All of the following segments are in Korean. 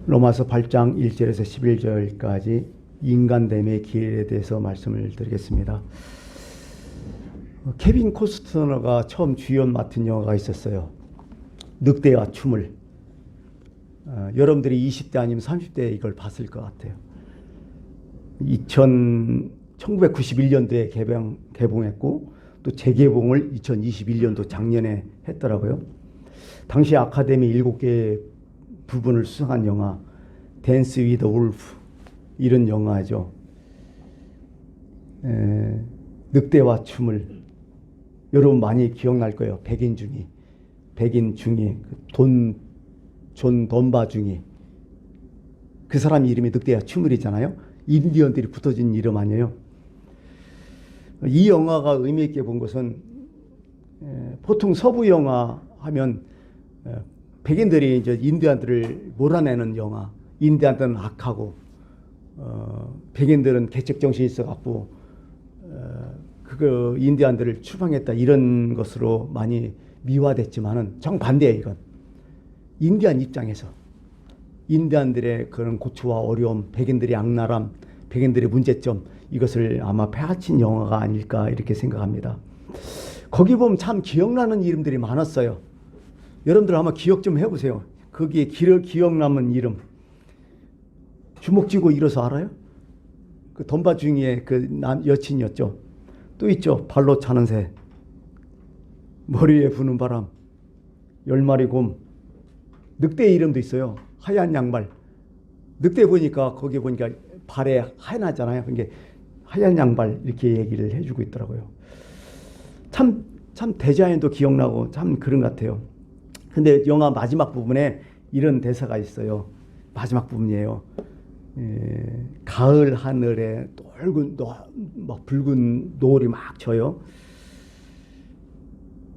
로마서 8장 1절에서 11절까지 인간됨의 길에 대해서 말씀을 드리겠습니다. 케빈 코스트너가 처음 주연 맡은 영화가 있었어요. 늑대와 춤을. 여러분들이 20대 아니면 30대에 이걸 봤을 것 같아요. 1991년도에 개봉했고 또 재개봉을 2021년도 작년에 했더라고요. 당시 아카데미 7개 부분을 수상한 영화 댄스 위드 울프, 이런 영화죠. 늑대와 춤을 여러분 많이 기억날 거예요. 백인 중이 존 돈바중이, 그 사람 이름이 늑대와 춤을이잖아요. 인디언들이 붙어진 이름 아니에요. 이 영화가 의미 있게 본 것은 보통 서부 영화 하면 백인들이 이제 인디언들을 몰아내는 영화, 인디언들은 악하고 백인들은 개척 정신이 있어갖고 그 인디언들을 추방했다, 이런 것으로 많이 미화됐지만은 정반대예요. 이건 인디언 입장에서 인디언들의 그런 고초와 어려움, 백인들의 악랄함, 백인들의 문제점, 이것을 아마 파헤친 영화가 아닐까 이렇게 생각합니다. 거기 보면 참 기억나는 이름들이 많았어요. 여러분들 아마 기억 좀 해보세요. 거기에 기억 남은 이름. 주먹 쥐고 일어서 알아요? 그 돈바중이의 그 여친이었죠. 또 있죠. 발로 차는 새, 머리에 부는 바람, 10마리 곰. 늑대 이름도 있어요. 하얀 양말. 늑대 보니까 거기 보니까 발에 하얀하잖아요. 그러니까 하얀 양발 이렇게 얘기를 해주고 있더라고요. 참 대자연도 기억나고 참 그런 것 같아요. 근데 영화 마지막 부분에 이런 대사가 있어요. 마지막 부분이에요. 가을 하늘에 붉은 노을이 막 져요.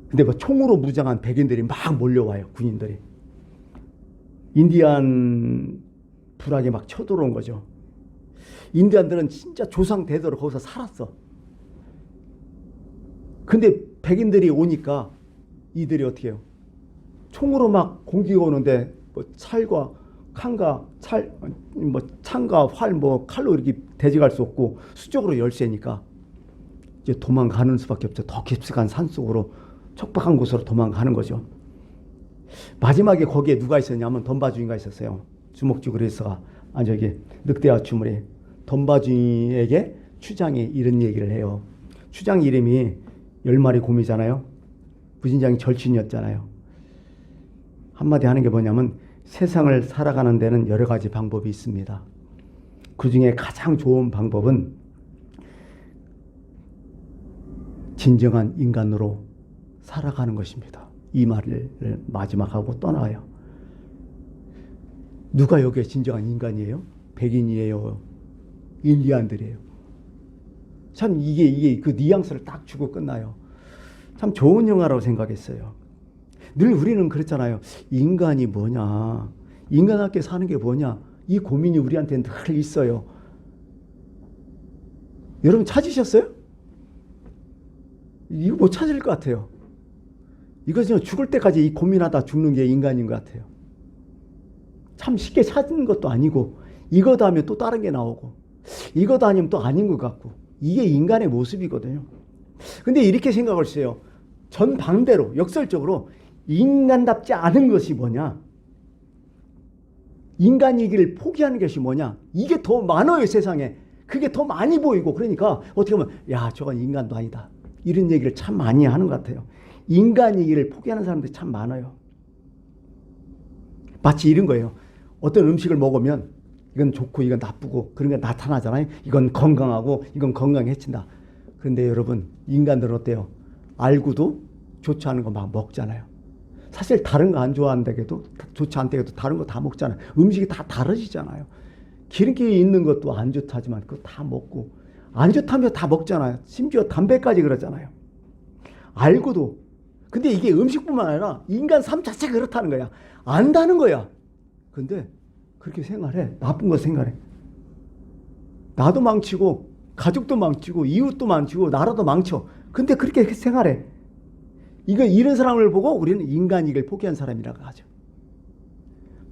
근데 뭐 총으로 무장한 백인들이 막 몰려와요. 군인들이. 인디안 불악이 막 쳐들어온 거죠. 인디안들은 진짜 조상 대대로 거기서 살았어. 근데 백인들이 오니까 이들이 어떻게 해요? 총으로 막 공기가 오는데 뭐 창과 활, 칼로 이렇게 대적할 수 없고 수적으로 열세니까 이제 도망가는 수밖에 없죠. 더 깊숙한 산 속으로, 척박한 곳으로 도망가는 거죠. 마지막에 거기에 누가 있었냐면 돈바중이가 있었어요. 주먹쥐고 그래서 저기 늑대와 춤을에 돈바중이에게 추장이 이런 얘기를 해요. 추장 이름이 10마리 곰이잖아요. 부진장이 절친이었잖아요. 한마디 하는 게 뭐냐면 세상을 살아가는 데는 여러 가지 방법이 있습니다. 그 중에 가장 좋은 방법은 진정한 인간으로 살아가는 것입니다. 이 말을 마지막하고 떠나요. 누가 여기에 진정한 인간이에요? 백인이에요? 인디안들이에요? 참 이게 그 뉘앙스를 딱 주고 끝나요. 참 좋은 영화라고 생각했어요. 늘 우리는 그랬잖아요. 인간이 뭐냐? 인간답게 사는 게 뭐냐? 이 고민이 우리한테는 늘 있어요. 여러분 찾으셨어요? 이거 못 찾을 것 같아요. 이것은 죽을 때까지 이 고민하다 죽는 게 인간인 것 같아요. 참 쉽게 찾는 것도 아니고, 이거다 하면 또 다른 게 나오고, 이거다 아니면 또 아닌 것 같고, 이게 인간의 모습이거든요. 근데 이렇게 생각을 해요. 전방대로 역설적으로 인간답지 않은 것이 뭐냐? 인간이기를 포기하는 것이 뭐냐? 이게 더 많아요, 세상에. 그게 더 많이 보이고, 그러니까 어떻게 보면 야, 저건 인간도 아니다, 이런 얘기를 참 많이 하는 것 같아요. 인간이기를 포기하는 사람들이 참 많아요. 마치 이런 거예요. 어떤 음식을 먹으면 이건 좋고 이건 나쁘고 그런 게 나타나잖아요. 이건 건강하고 이건 건강에 해친다. 그런데 여러분, 인간들은 어때요? 알고도 좋지 않은 거 막 먹잖아요. 사실 다른 거 안 좋아한다고도, 좋지 않다고도 다른 거 다 먹잖아요. 음식이 다 다르시잖아요. 기름기 있는 것도 안 좋다지만 그거 다 먹고, 안 좋다며 다 먹잖아요. 심지어 담배까지 그러잖아요. 알고도. 근데 이게 음식뿐만 아니라 인간 삶 자체가 그렇다는 거야. 안다는 거야. 근데 그렇게 생활해. 나쁜 거 생활해. 나도 망치고 가족도 망치고 이웃도 망치고 나라도 망쳐. 근데 그렇게 생활해. 이런 사람을 보고 우리는 인간이길 포기한 사람이라고 하죠.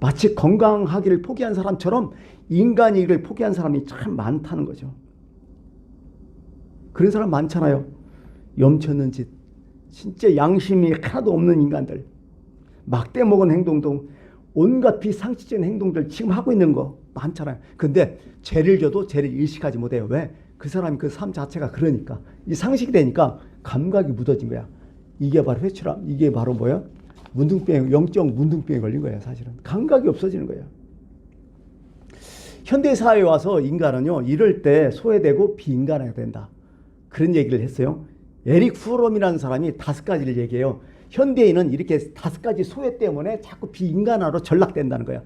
마치 건강하기를 포기한 사람처럼 인간이기를 포기한 사람이 참 많다는 거죠. 그런 사람 많잖아요. 염치 없는 짓, 진짜 양심이 하나도 없는 인간들, 막대 먹은 행동도 온갖 비상식적인 행동들 지금 하고 있는 거 많잖아요. 근데 죄를 져도 죄를 일식하지 못해요. 왜? 그 사람이 그 삶 자체가 그러니까. 이 상식이 되니까 감각이 묻어진 거야. 이게 바로 회초람, 이게 바로 뭐야? 문둥병, 영적 문둥병에 걸린 거예요. 사실은 감각이 없어지는 거예요. 현대 사회에 와서 인간은요, 이럴 때 소외되고 비인간화가 된다, 그런 얘기를 했어요. 에릭 프롬이라는 사람이 5가지를 얘기해요. 현대인은 이렇게 5가지 소외 때문에 자꾸 비인간화로 전락된다는 거예요.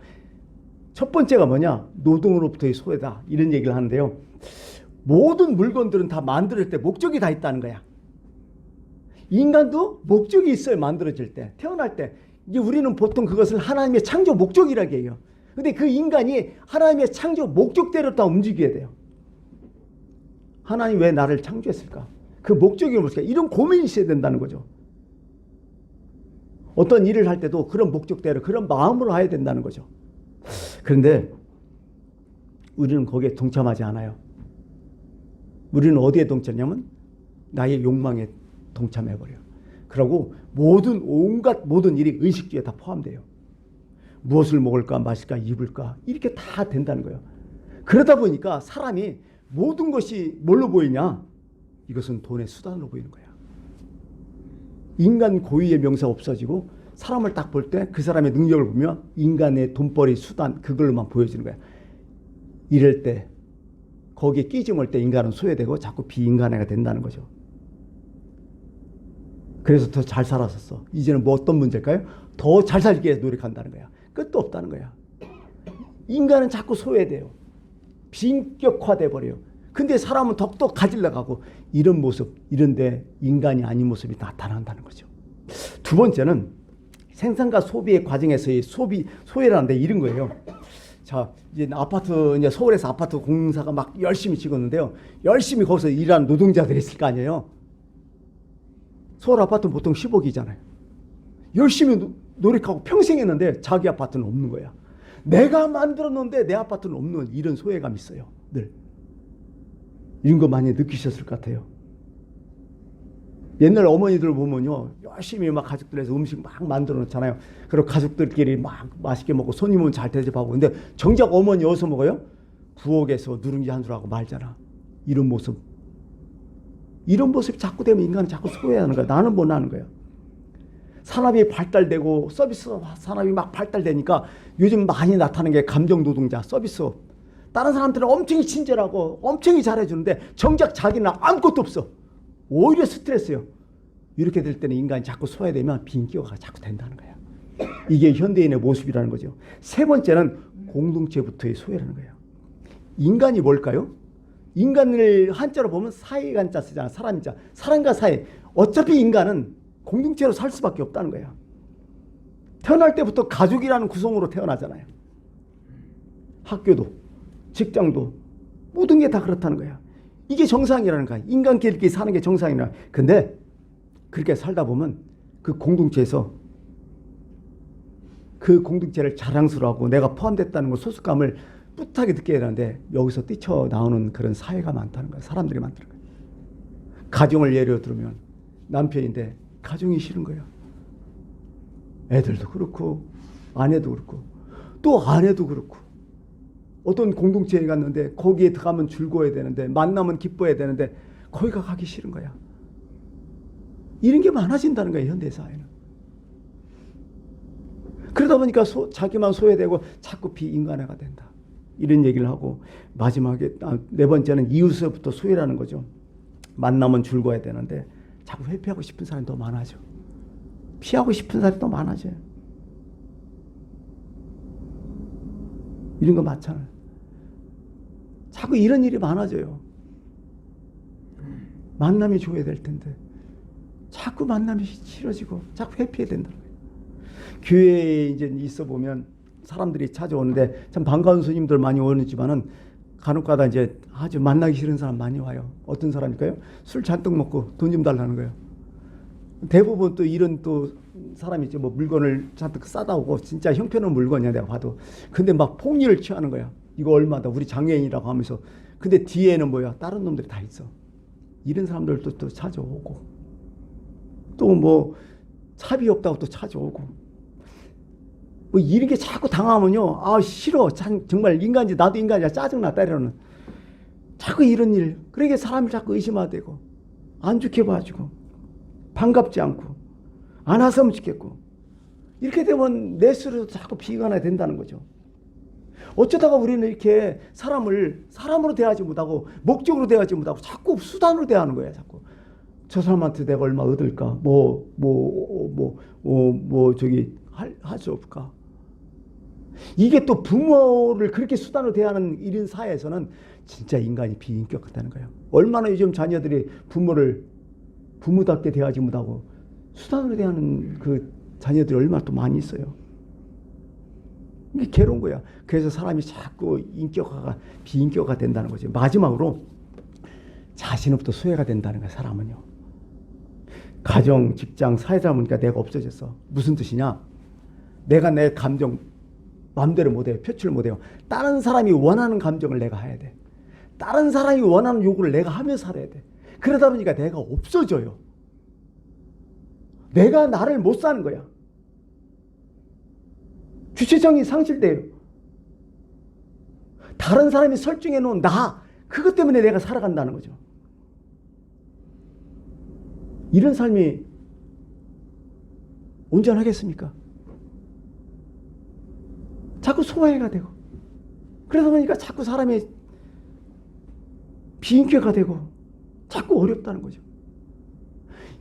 첫 번째가 뭐냐? 노동으로부터의 소외다, 이런 얘기를 하는데요. 모든 물건들은 다 만들 때 목적이 다 있다는 거야. 인간도 목적이 있어요. 만들어질 때, 태어날 때. 이제 우리는 보통 그것을 하나님의 창조 목적이라고 해요. 근데 그 인간이 하나님의 창조 목적대로 다 움직여야 돼요. 하나님 왜 나를 창조했을까? 그 목적이 뭘까? 이런 고민이 있어야 된다는 거죠. 어떤 일을 할 때도 그런 목적대로, 그런 마음으로 해야 된다는 거죠. 그런데 우리는 거기에 동참하지 않아요. 우리는 어디에 동참하냐면 나의 욕망에 동참해버려요. 그리고 온갖 모든 일이 의식주에 다 포함돼요. 무엇을 먹을까, 마실까, 입을까, 이렇게 다 된다는 거예요. 그러다 보니까 사람이 모든 것이 뭘로 보이냐? 이것은 돈의 수단으로 보이는 거야. 인간 고유의 명사가 없어지고 사람을 딱 볼 때 그 사람의 능력을 보면 인간의 돈벌이 수단, 그걸로만 보여지는 거야. 이럴 때, 거기에 끼집을 때 인간은 소외되고 자꾸 비인간화가 된다는 거죠. 그래서 더 잘 살았었어. 이제는 뭐 어떤 문제일까요? 더 잘 살기 위해서 노력한다는 거야. 끝도 없다는 거야. 인간은 자꾸 소외돼요. 빈격화돼 버려요. 근데 사람은 더욱더 가지려고 하고, 이런 모습, 이런데 인간이 아닌 모습이 나타난다는 거죠. 두 번째는 생산과 소비의 과정에서의 소외라는데 이런 거예요. 자, 이제 이제 서울에서 아파트 공사가 막 열심히 찍었는데요. 열심히 거기서 일하는 노동자들이 있을 거 아니에요. 서울 아파트는 보통 10억이잖아요. 열심히 노력하고 평생 했는데 자기 아파트는 없는 거야. 내가 만들었는데 내 아파트는 없는, 이런 소외감이 있어요. 늘. 이런 거 많이 느끼셨을 것 같아요. 옛날 어머니들 보면요, 열심히 막 가족들에서 음식 막 만들어 놓잖아요. 그리고 가족들끼리 막 맛있게 먹고 손님은 잘 대접하고. 근데 정작 어머니 어디서 먹어요? 부엌에서 누룽지 한 술 하고 말잖아. 이런 모습이 자꾸 되면 인간은 자꾸 소외하는 거야. 나는 못 나는 거야. 산업이 발달되고 서비스 산업이 막 발달되니까 요즘 많이 나타나는 게 감정 노동자, 서비스업. 다른 사람들은 엄청 친절하고 엄청 잘해주는데 정작 자기는 아무것도 없어. 오히려 스트레스요. 이렇게 될 때는 인간이 자꾸 소외되면 빈기가 자꾸 된다는 거야. 이게 현대인의 모습이라는 거죠. 세 번째는 공동체부터의 소외라는 거예요. 인간이 뭘까요? 인간을 한자로 보면 사회간자 쓰잖아. 사람자. 사람과 사회. 어차피 인간은 공동체로 살 수밖에 없다는 거야. 태어날 때부터 가족이라는 구성으로 태어나잖아요. 학교도, 직장도, 모든 게 다 그렇다는 거야. 이게 정상이라는 거야. 인간끼리 사는 게 정상이라. 근데 그렇게 살다 보면 그 공동체에서 그 공동체를 자랑스러워하고 내가 포함됐다는 거, 소속감을 뿌듯하게 느껴야 되는데 여기서 뛰쳐나오는 그런 사회가 많다는 거야. 사람들이 많다는 거야. 가정을 예로 들면 남편인데 가정이 싫은 거야. 애들도 그렇고 아내도 그렇고 또 아내도 그렇고, 어떤 공동체에 갔는데 거기에 들어가면 즐거워야 되는데, 만나면 기뻐해야 되는데 거기가 가기 싫은 거야. 이런 게 많아진다는 거예요, 현대사회는. 그러다 보니까 자기만 소외되고 자꾸 비인간화가 된다, 이런 얘기를 하고, 마지막에 네 번째는 이웃으로부터 소외라는 거죠. 만나면 즐거워야 되는데 자꾸 회피하고 싶은 사람이 더 많아져. 피하고 싶은 사람이 더 많아져요. 이런 거 많잖아요. 자꾸 이런 일이 많아져요. 만남이 좋아야 될 텐데 자꾸 만남이 싫어지고 자꾸 회피해야 된다는 거예요. 교회에 이제 있어 보면 사람들이 찾아오는데 참 반가운 스님들 많이 오는지만은 간혹가다 이제 아주 만나기 싫은 사람 많이 와요. 어떤 사람일까요? 술 잔뜩 먹고 돈 좀 달라는 거예요. 대부분 또 이런 또 사람이 있죠. 뭐 물건을 잔뜩 싸다 오고 진짜 형편없는 물건이야 내가 봐도. 근데 막 폭리를 취하는 거야. 이거 얼마다 우리 장애인이라고 하면서. 근데 뒤에는 뭐야? 다른 놈들이 다 있어. 이런 사람들도 또 찾아오고 또 뭐 차비 없다고 또 찾아오고 뭐 이런 게 자꾸 당하면요. 아 싫어. 정말 인간인지 나도 인간이야. 짜증나 때려는. 자꾸 이런 일. 그러니까 사람을 자꾸 의심하게 되고 안 좋게 봐주고 반갑지 않고 안 왔으면 좋겠고 이렇게 되면 내 스스로도 자꾸 비관이 된다는 거죠. 어쩌다가 우리는 이렇게 사람을 사람으로 대하지 못하고 목적으로 대하지 못하고 자꾸 수단으로 대하는 거야. 자꾸 저 사람한테 내가 얼마 얻을까? 저기 할 수 없을까? 이게 또 부모를 그렇게 수단으로 대하는 이런 사회에서는 진짜 인간이 비인격 같다는 거예요. 얼마나 요즘 자녀들이 부모를 부모답게 대하지 못하고 수단으로 대하는 그 자녀들이 얼마나 또 많이 있어요. 이게 괴로운 거야. 그래서 사람이 자꾸 인격화가 비인격화가 된다는 거죠. 마지막으로 자신으로부터 소외가 된다는 거야. 사람은요. 가정, 직장, 사회다 보니까 내가 없어졌어. 무슨 뜻이냐? 내가 내 감정 마음대로 못해요. 표출 못해요. 다른 사람이 원하는 감정을 내가 해야 돼. 다른 사람이 원하는 요구를 내가 하며 살아야 돼. 그러다 보니까 내가 없어져요. 내가 나를 못 사는 거야. 주체성이 상실돼요. 다른 사람이 설정해 놓은 나, 그것 때문에 내가 살아간다는 거죠. 이런 삶이 온전하겠습니까? 자꾸 소외가 되고 그러다 보니까 자꾸 사람이 비인격화가 되고 자꾸 어렵다는 거죠.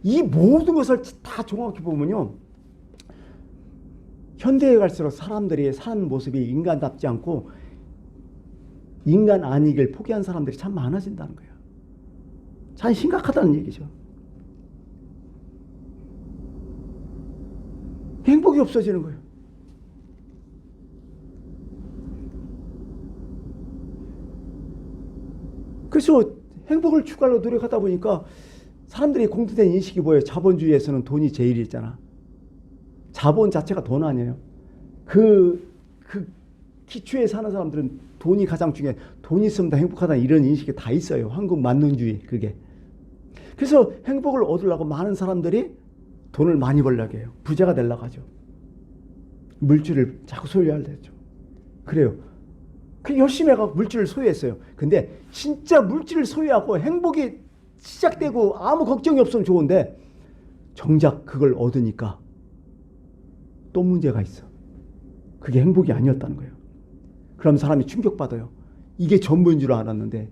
이 모든 것을 다 종합해 보면요. 현대에 갈수록 사람들이 사는 모습이 인간답지 않고 인간 아니길 포기한 사람들이 참 많아진다는 거예요. 참 심각하다는 얘기죠. 행복이 없어지는 거예요. 그래서 행복을 추구하려고 노력하다 보니까 사람들이 공통된 인식이 뭐예요? 자본주의에서는 돈이 제일이잖아. 자본 자체가 돈 아니에요. 그 기초에 사는 사람들은 돈이 가장 중요해. 돈 있으면 다 행복하다 이런 인식이 다 있어요. 한국 만능주의 그게. 그래서 행복을 얻으려고 많은 사람들이 돈을 많이 벌려고 해요. 부자가 되려고 하죠. 물질을 자꾸 소유하려 했죠. 그래요. 그 열심히 해서 물질을 소유했어요. 근데 진짜 물질을 소유하고 행복이 시작되고 아무 걱정이 없으면 좋은데 정작 그걸 얻으니까 또 문제가 있어. 그게 행복이 아니었다는 거예요. 그럼 사람이 충격받아요. 이게 전부인 줄 알았는데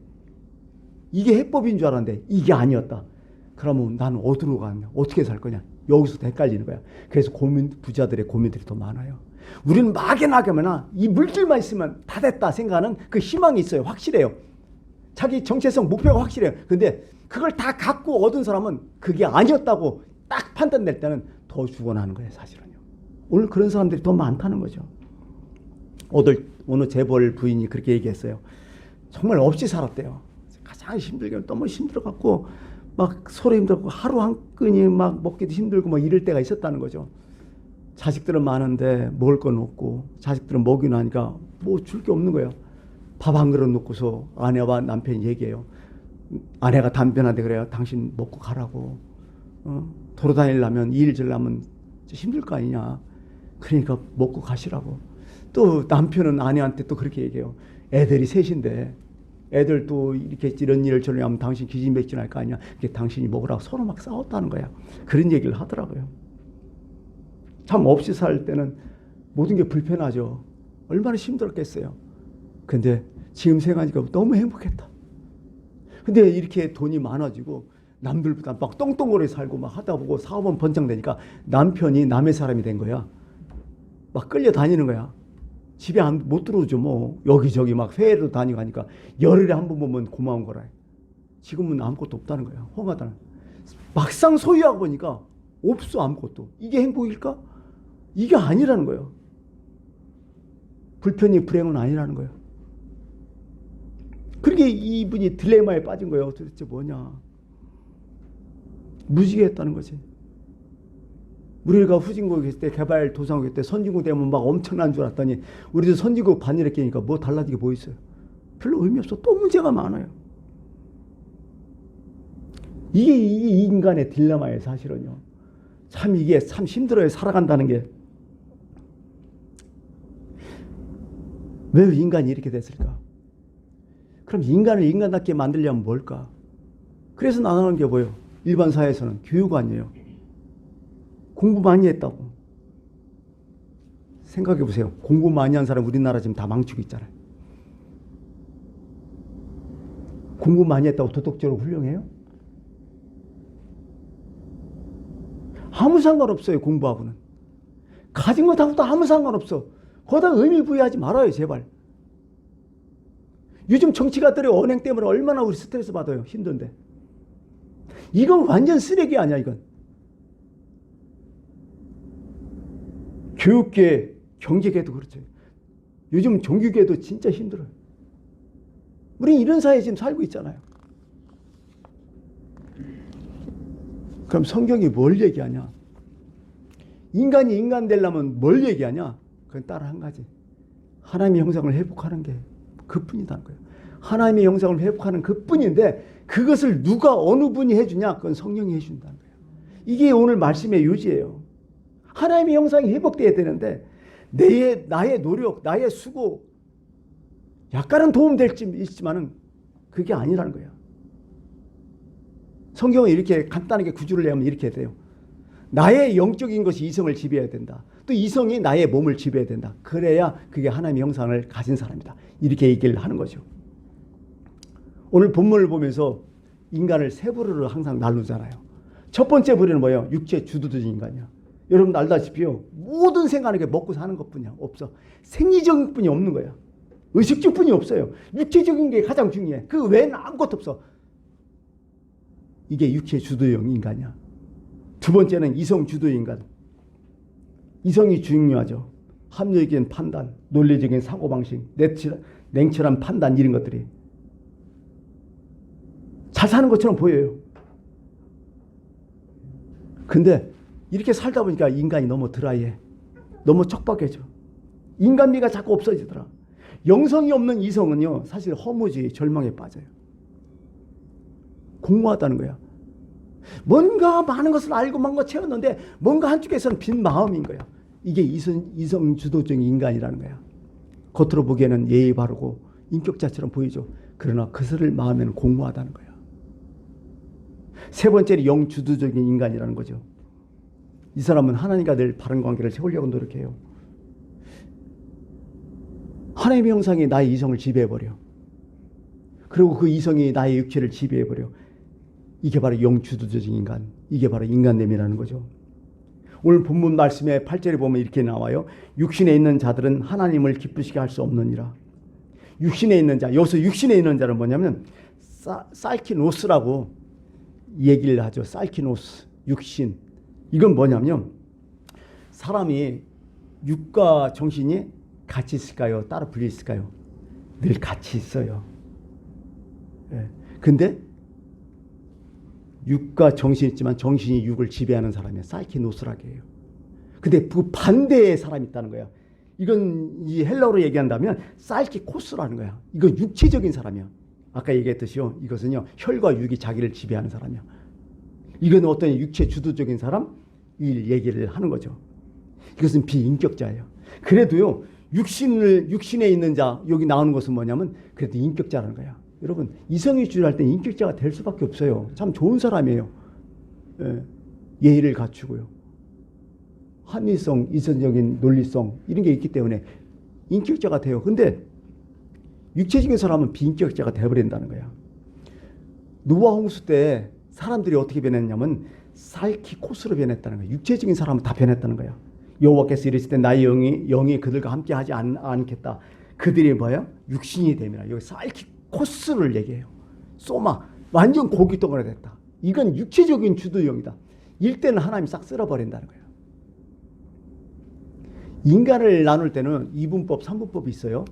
이게 해법인 줄 알았는데 이게 아니었다. 그러면 나는 어디로 가냐? 어떻게 살 거냐? 여기서 헷갈리는 거야. 그래서 부자들의 고민들이 더 많아요. 우리는 막연하게나 이 물질만 있으면 다 됐다 생각하는 그 희망이 있어요. 확실해요. 자기 정체성 목표가 확실해요. 근데 그걸 다 갖고 얻은 사람은 그게 아니었다고 딱 판단될 때는 더 죽어나는 거예요. 사실은요. 오늘 그런 사람들이 더 많다는 거죠. 오늘 재벌 부인이 그렇게 얘기했어요. 정말 없이 살았대요. 가장 힘들게 너무 힘들어갖고 막 서로 힘들고 하루 한 끼니 막 먹기도 힘들고 막 이럴 때가 있었다는 거죠. 자식들은 많은데 먹을 건 없고 자식들은 먹이고 나니까 뭐 줄 게 없는 거예요. 밥 한 그릇 놓고서 아내와 남편이 얘기해요. 아내가 담변한데 그래요. 당신 먹고 가라고. 돌아다니려면 일 지려면 힘들 거 아니냐. 그러니까 먹고 가시라고. 또 남편은 아내한테 또 그렇게 얘기해요. 애들이 셋인데 애들 또 이렇게 이런 일을 저런 하면 당신 기진맥진할 거 아니야. 이게 당신이 먹으라고 서로 막 싸웠다는 거야. 그런 얘기를 하더라고요. 참 없이 살 때는 모든 게 불편하죠. 얼마나 힘들었겠어요. 근데 지금 생각하니까 너무 행복했다. 근데 이렇게 돈이 많아지고 남들보다 막 똥똥거리 살고 막 하다 보고 사업은 번창되니까 남편이 남의 사람이 된 거야. 막 끌려다니는 거야. 집에 못 들어오죠. 뭐 여기저기 막 회의로 다니고 하니까 열흘에 한 번 보면 고마운 거라. 지금은 아무것도 없다는 거야. 허가다는. 막상 소유하고 보니까 없어 아무것도. 이게 행복일까? 이게 아니라는 거예요. 불편이 불행은 아니라는 거예요. 그렇게 이분이 딜레마에 빠진 거예요. 도대체 뭐냐. 무지개했다는 거지. 우리가 후진국에 있을 때 개발도상국에 있을 때 선진국 되면 막 엄청난 줄 알았더니 우리도 선진국 반일에 끼니까 뭐 달라지게 뭐 있어요? 별로 의미 없어. 또 문제가 많아요. 이게 이 인간의 딜레마예요, 사실은요. 참 이게 참 힘들어요, 살아간다는 게. 왜 인간이 이렇게 됐을까? 그럼 인간을 인간답게 만들려면 뭘까? 그래서 나누는 게 뭐예요? 일반 사회에서는 교육 아니에요. 공부 많이 했다고. 생각해 보세요. 공부 많이 한 사람 우리나라 지금 다 망치고 있잖아요. 공부 많이 했다고 도덕적으로 훌륭해요? 아무 상관없어요, 공부하고는. 가진 것하고도 아무 상관없어. 거기다 의미 부여하지 말아요, 제발. 요즘 정치가들의 언행 때문에 얼마나 우리 스트레스 받아요, 힘든데. 이건 완전 쓰레기 아니야, 이건. 교육계, 경제계도 그렇죠. 요즘 종교계도 진짜 힘들어요. 우리 이런 사회에 지금 살고 있잖아요. 그럼 성경이 뭘 얘기하냐? 인간이 인간 되려면 뭘 얘기하냐? 그건 따로 한 가지. 하나님의 형상을 회복하는 게 그뿐이다는 거예요. 하나님의 형상을 회복하는 그뿐인데 그것을 누가 어느 분이 해주냐? 그건 성령이 해준다는 거예요. 이게 오늘 말씀의 요지예요. 하나님의 형상이 회복돼야 되는데 나의 노력, 나의 수고 약간은 도움될지 있지만은 그게 아니라는 거예요. 성경은 이렇게 간단하게 구주를 내면 이렇게 돼요. 나의 영적인 것이 이성을 지배해야 된다. 또 이성이 나의 몸을 지배해야 된다. 그래야 그게 하나님의 형상을 가진 사람이다. 이렇게 얘기를 하는 거죠. 오늘 본문을 보면서 인간을 세 부류로 항상 나누잖아요. 첫 번째 부류는 뭐예요? 육체 주도적인 인간이야. 여러분 알다시피요. 모든 생각하는 게 먹고 사는 것뿐이야. 없어. 생리적인 뿐이 없는 거야. 의식적 뿐이 없어요. 육체적인 게 가장 중요해. 그 외에는 아무것도 없어. 이게 육체 주도형 인간이야. 두 번째는 이성 주도 인간. 이성이 중요하죠. 합리적인 판단, 논리적인 사고방식, 냉철한 판단 이런 것들이 잘 사는 것처럼 보여요. 근데 이렇게 살다 보니까 인간이 너무 드라이해. 너무 척박해져. 인간미가 자꾸 없어지더라. 영성이 없는 이성은요, 사실 허무주의, 절망에 빠져요. 공허하다는 거야. 뭔가 많은 것을 알고 뭔가 채웠는데 뭔가 한쪽에서는 빈 마음인 거야. 이게 이성 주도적인 인간이라는 거야. 겉으로 보기에는 예의 바르고 인격자처럼 보이죠. 그러나 그것을 마음에는 공허하다는 거야. 세 번째는 영 주도적인 인간이라는 거죠. 이 사람은 하나님과 늘 바른 관계를 세우려고 노력해요. 하나님의 형상이 나의 이성을 지배해버려. 그리고 그 이성이 나의 육체를 지배해버려. 이게 바로 영주도적인 인간. 이게 바로 인간됨이라는 거죠. 오늘 본문 말씀에 8절에 보면 이렇게 나와요. 육신에 있는 자들은 하나님을 기쁘시게 할 수 없느니라. 육신에 있는 자. 여기서 육신에 있는 자는 뭐냐면 살키노스라고 얘기를 하죠. 살키노스. 육신. 이건 뭐냐면 사람이 육과 정신이 같이 있을까요? 따로 분리 있을까요? 늘 같이 있어요. 예. 근데 육과 정신이 있지만 정신이 육을 지배하는 사람이에요. 사이키노스라고 해요. 근데 그 반대의 사람이 있다는 거야. 이건 이 헬라어로 얘기한다면 사이키코스라는 거야. 이건 육체적인 사람이야. 아까 얘기했듯이요. 이것은요. 혈과 육이 자기를 지배하는 사람이야. 이건 어떤 육체 주도적인 사람? 이 얘기를 하는 거죠. 이것은 비인격자예요. 그래도요. 육신에 있는 자, 여기 나오는 것은 뭐냐면 그래도 인격자라는 거야. 여러분 이성유주를 할 때 인격자가 될 수밖에 없어요. 참 좋은 사람이에요. 예, 예의를 갖추고요. 합리성, 이성적인 논리성 이런 게 있기 때문에 인격자가 돼요. 근데 육체적인 사람은 비인격자가 되어버린다는 거야. 노아 홍수 때 사람들이 어떻게 변했냐면 살키코스로 변했다는 거야. 육체적인 사람은 다 변했다는 거야. 여호와께서 이르실 때 나의 영이 그들과 함께 하지 않겠다. 그들이 뭐야? 육신이 됨이라. 여기 살키코스를 얘기해요. 소마 완전 고기 덩어리 됐다. 이건 육체적인 주도형이다. 일때는 하나님이 싹 쓸어버린다는 거예요. 인간을 나눌 때는 2분법, 3분법이 있어요.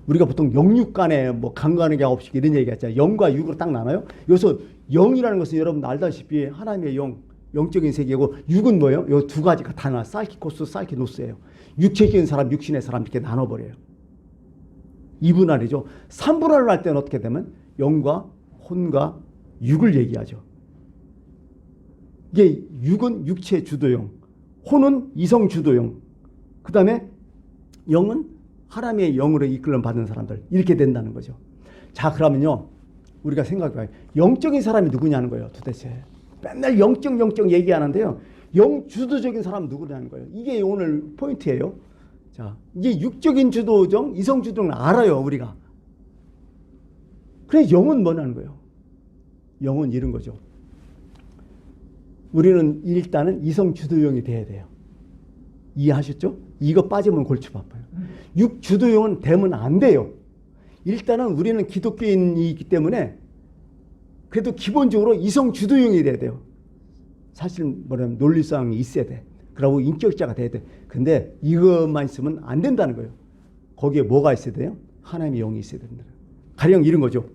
우리가 보통 영육 간에 뭐 간간의 격없이 이런 얘기 했잖아요. 영과 육으로 딱 나눠요. 여기서 영이라는 것은 여러분 알다시피 하나님의 영, 영적인 세계고 육은 뭐예요? 요 두 가지가 다 나와. 사이키코스, 사이키노스예요. 육체적인 사람, 육신의 사람 이렇게 나눠버려요. 2분할이죠. 3분할로 할 때는 어떻게 되면 영과 혼과 육을 얘기하죠. 이게 육은 육체 주도형, 혼은 이성 주도형, 그 다음에 영은 하나님의 영으로 이끌림 받은 사람들, 이렇게 된다는 거죠. 자, 그러면요, 우리가 생각해봐요. 영적인 사람이 누구냐는 거예요, 도대체. 맨날 영적 얘기하는데요. 영주도적인 사람은 누구냐는 거예요. 이게 오늘 포인트예요. 자, 이게 육적인 주도적, 이성 주도는 알아요, 우리가. 그래, 영은 뭐냐는 거예요. 영은 이런 거죠. 우리는 일단은 이성 주도형이 돼야 돼요. 이해하셨죠? 이거 빠지면 골치 아파요. 육 주도형은 되면 안 돼요. 일단은 우리는 기독교인이기 때문에 그래도 기본적으로 이성 주도형이 돼야 돼요. 사실 뭐냐면 논리성이 있어야 돼. 그러고 인격자가 돼야 돼. 근데 이것만 있으면 안 된다는 거예요. 거기에 뭐가 있어야 돼요? 하나님의 영이 있어야 된다. 가령 이런 거죠.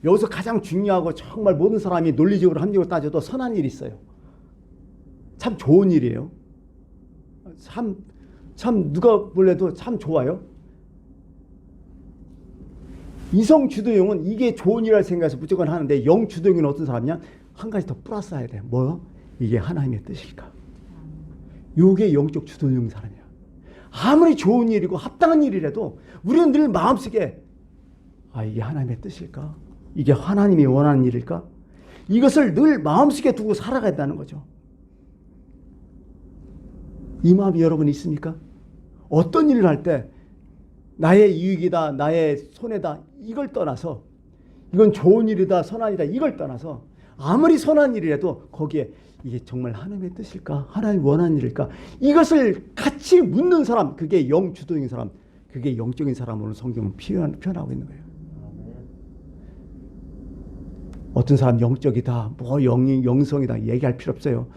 여기서 가장 중요하고 정말 모든 사람이 논리적으로 합리적으로 따져도 선한 일이 있어요. 참 좋은 일이에요. 참 누가 볼래도 참 좋아요. 이성 주도형은 이게 좋은 일이라 생각해서 무조건 하는데, 영 주도형은 어떤 사람이냐? 한 가지 더 플러스 해야 돼. 뭐요? 이게 하나님의 뜻일까? 이게 영적 주도형 사람이야. 아무리 좋은 일이고 합당한 일이라도 우리는 늘 마음속에 이게 하나님의 뜻일까? 이게 하나님이 원하는 일일까? 이것을 늘 마음속에 두고 살아가야 한다는 거죠. 이 마음이 여러분 있습니까? 어떤 일을 할 때 나의 이익이다, 나의 손해다, 이걸 떠나서, 이건 좋은 일이다, 선한 일이다, 이걸 떠나서 아무리 선한 일이라도 거기에 이게 정말 하나님의 뜻일까? 하나님 원하는 일일까? 이것을 같이 묻는 사람, 그게 영주도적인 사람, 그게 영적인 사람으로 성경은 표현하고 있는 거예요. 어떤 사람 영적이다, 뭐 영성이다 얘기할 필요 없어요.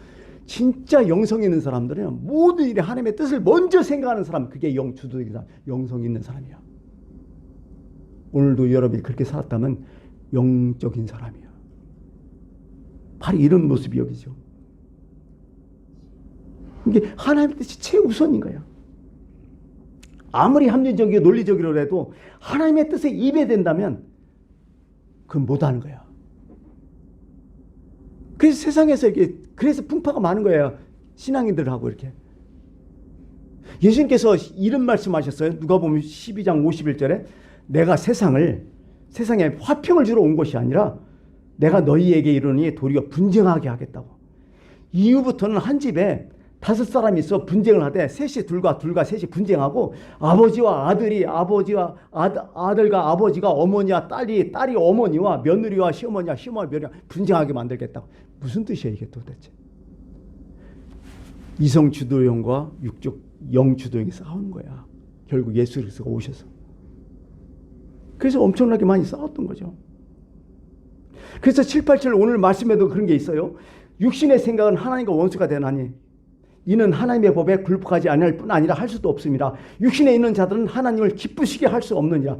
진짜 영성 있는 사람들은 모든 일에 하나님의 뜻을 먼저 생각하는 사람, 그게 영주도적인 사람, 영성 있는 사람이야. 오늘도 여러분이 그렇게 살았다면 영적인 사람이야. 바로 이런 모습이 여기죠. 이게 하나님의 뜻이 최우선인 거야. 아무리 합리적이고 논리적이라 해도 하나님의 뜻에 입에된다면 그건 못하는 거야. 그래서 세상에서 이렇게, 그래서 풍파가 많은 거예요. 신앙인들하고 이렇게. 예수님께서 이런 말씀하셨어요. 누가복음 12장 51절에 내가 세상에 화평을 주러 온 것이 아니라 내가 너희에게 이르니 도리어 분쟁하게 하겠다고. 이후부터는 한 집에 5사람이 있어 분쟁을 하되 셋이 둘과 셋이 분쟁하고 아버지와 아들이 아버지와 아들과 아버지가 어머니와 딸이 어머니와 며느리와 시어머니와 며느리와 분쟁하게 만들겠다고. 무슨 뜻이에요 이게 도대체? 이성 주도형과 육적 영 주도형이 싸우는 거야. 결국 예수 그리스도가 오셔서. 그래서 엄청나게 많이 싸웠던 거죠. 그래서 7, 8절 오늘 말씀에도 그런 게 있어요. 육신의 생각은 하나님과 원수가 되나니 이는 하나님의 법에 굴복하지 아니할 뿐 아니라 할 수도 없습니다. 육신에 있는 자들은 하나님을 기쁘시게 할 수 없느니라.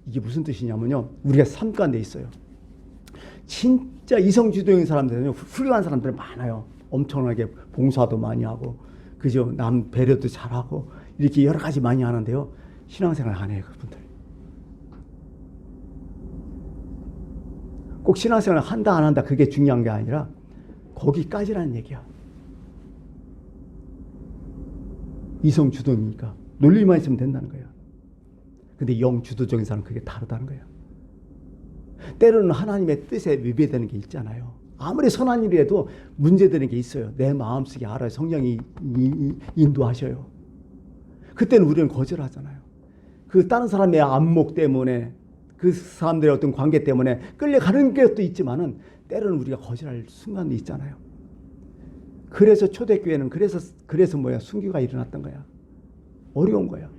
이게 무슨 뜻이냐면요. 우리가 삶 가운데 있어요. 진짜 이성주도형인 사람들은 훌륭한 사람들 많아요. 엄청나게 봉사도 많이 하고, 그죠? 남 배려도 잘하고, 이렇게 여러 가지 많이 하는데요. 신앙생활 안 해요, 그분들. 꼭 신앙생활 한다 안 한다 그게 중요한 게 아니라 거기까지라는 얘기야. 이성주도니까 논리만 있으면 된다는 거예요. 근데 영주도적인 사람은 그게 다르다는 거예요. 때로는 하나님의 뜻에 위배되는 게 있잖아요. 아무리 선한 일이라도 문제되는 게 있어요. 내 마음속에 알아요. 성령이 인도하셔요. 그때는 우리는 거절하잖아요. 그 다른 사람의 안목 때문에, 그 사람들의 어떤 관계 때문에 끌려가는 것도 있지만은 때로는 우리가 거절할 순간도 있잖아요. 그래서 초대교회는 그래서 뭐야? 순교가 일어났던 거야. 어려운 거야.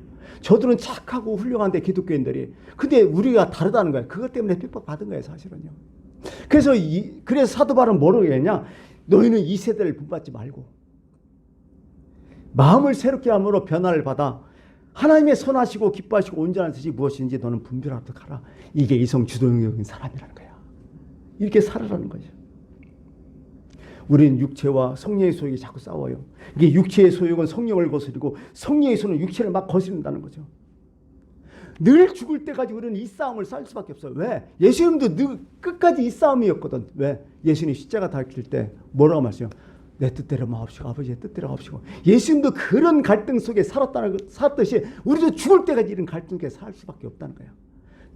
저들은 착하고 훌륭한데 기독교인들이. 근데 우리가 다르다는 거야. 그것 때문에 핍박받은 거예요, 사실은요. 그래서 사도 바울은 뭐라고 했냐? 너희는 이 세대를 본받지 말고 마음을 새롭게 함으로 변화를 받아 하나님의 선하시고 기뻐하시고 온전한 뜻이 무엇인지 너는 분별하도록 하라. 이게 이성 주도적인 사람이라는 거야. 이렇게 살아라는 거죠. 우리는 육체와 성령의 소욕이 자꾸 싸워요. 이게 육체의 소욕은 성령을 거스리고 성령의 소는 육체를 막 거스린다는 거죠. 늘 죽을 때까지 우리는 이 싸움을 싸울 수밖에 없어요. 왜? 예수님도 늘 끝까지 이 싸움이었거든. 왜? 예수님 십자가 달릴 때 뭐라고 말씀해요? 내 뜻대로 마옵시고 아버지의 뜻대로 하옵시고. 예수님도 그런 갈등 속에 살았듯이 우리도 죽을 때까지 이런 갈등 속에 살 수밖에 없다는 거예요.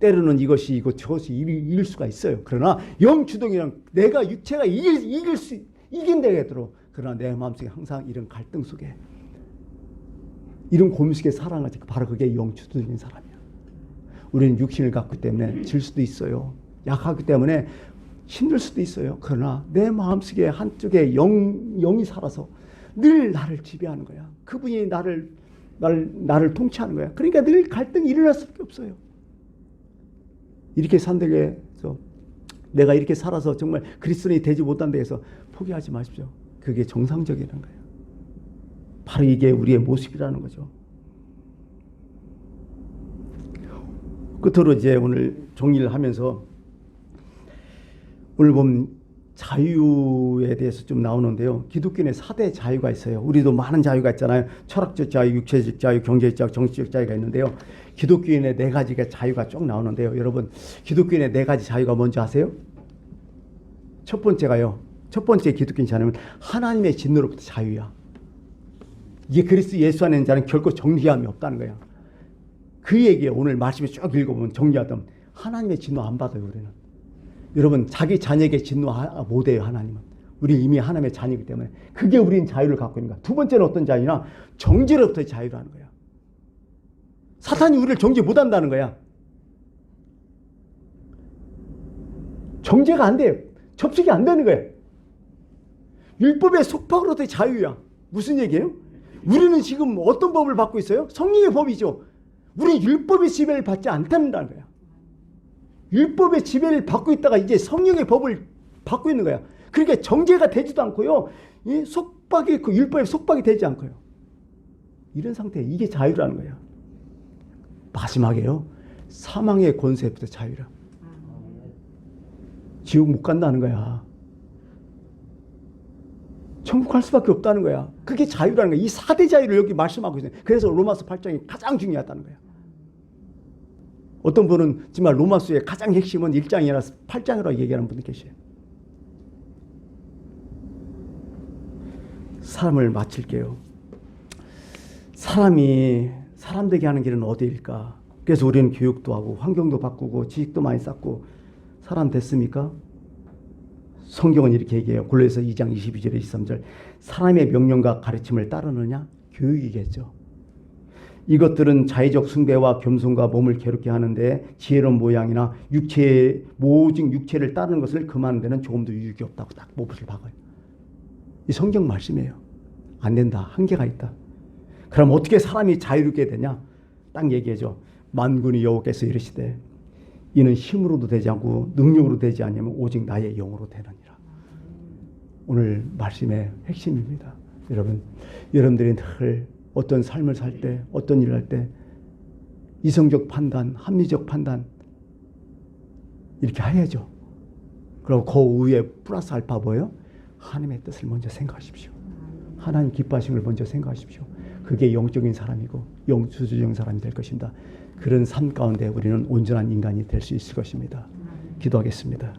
때로는 이것이 이고 저것이 이길 수가 있어요. 그러나 영주동이랑 내가 육체가 이긴다고 그러나 내 마음속에 항상 이런 갈등 속에 이런 고민 속에 살아가지. 바로 그게 영주동인 사람이야. 우리는 육신을 갖기 때문에 질 수도 있어요. 약하기 때문에 힘들 수도 있어요. 그러나 내 마음속에 한쪽에 영이 살아서 늘 나를 지배하는 거야. 그분이 나를 통치하는 거야. 그러니까 늘 갈등이 일어날 수밖에 없어요. 이렇게 산다고 해서 내가 이렇게 살아서 정말 그리스도인이 되지 못한다 해서 포기하지 마십시오. 그게 정상적이라는 거예요. 바로 이게 우리의 모습이라는 거죠. 끝으로 이제 오늘 정리를 하면서 오늘 보면 자유에 대해서 좀 나오는데요. 기독교인의 4대 자유가 있어요. 우리도 많은 자유가 있잖아요. 철학적 자유, 육체적 자유, 경제적 자유, 정치적 자유가 있는데요. 기독교인의 4가지가 자유가 쭉 나오는데요. 여러분, 기독교인의 4가지 자유가 뭔지 아세요? 첫 번째가요. 첫 번째 기독교인 자유는 하나님의 진노로부터 자유야. 이게 그리스도 예수 안에 있는 자는 결코 정죄함이 없다는 거야. 그 얘기에 오늘 말씀을 쭉 읽어보면 정리하자면 하나님의 진노 안 받아요. 우리는. 여러분, 자기 자녀에게 진노 못해요. 하나님은. 우리 이미 하나님의 자녀이기 때문에. 그게 우리는 자유를 갖고 있는 거야. 두 번째는 어떤 자유냐? 정죄로부터 자유라는 거야. 사탄이 우리를 정죄 못한다는 거야. 정죄가 안 돼요. 접속이 안 되는 거야. 율법의 속박으로부터 자유야. 무슨 얘기예요? 우리는 지금 어떤 법을 받고 있어요? 성령의 법이죠. 우리는 율법의 지배를 받지 않다는 거야. 율법의 지배를 받고 있다가 이제 성령의 법을 받고 있는 거야. 그러니까 정죄가 되지도 않고요. 이 속박이 그 율법의 속박이 되지 않고요. 이런 상태, 이게 자유라는 거야. 마지막에요. 사망의 권세부터 자유라. 지옥 못 간다는 거야. 천국 갈 수밖에 없다는 거야. 그게 자유라는 거야. 이 4대 자유를 여기 말씀하고 있어요. 그래서 로마서 8장이 가장 중요하다는 거야. 어떤 분은 정말 로마서의 가장 핵심은 1장이라 8장이라고 얘기하는 분도 계셔요. 사람을 마칠게요. 사람이 사람 되게 하는 길은 어디일까? 그래서 우리는 교육도 하고 환경도 바꾸고 지식도 많이 쌓고 사람 됐습니까? 성경은 이렇게 얘기해요. 골로새서 2장 22절에 23절. 사람의 명령과 가르침을 따르느냐? 교육이겠죠. 이것들은 자의적 숭배와 겸손과 몸을 괴롭게 하는데 지혜로운 모양이나 오직 육체를 따르는 것을 금하는 데는 조금도 유익이 없다고 딱 못을 박아요. 이 성경 말씀이에요. 안 된다. 한계가 있다. 그럼 어떻게 사람이 자유롭게 되냐? 딱 얘기해줘. 만군의 여호와께서 이르시되 이는 힘으로도 되지 않고 능력으로 되지 않으면 오직 나의 영으로 되느니라. 오늘 말씀의 핵심입니다. 여러분들이 늘 어떤 삶을 살 때, 어떤 일을 할 때 이성적 판단, 합리적 판단 이렇게 해야죠. 그리고 그 위에 플러스 알파 뭐예요? 하나님의 뜻을 먼저 생각하십시오. 하나님 기뻐하신 걸 먼저 생각하십시오. 그게 영적인 사람이고 영수주적인 사람이 될 것입니다. 그런 삶 가운데 우리는 온전한 인간이 될 수 있을 것입니다. 기도하겠습니다.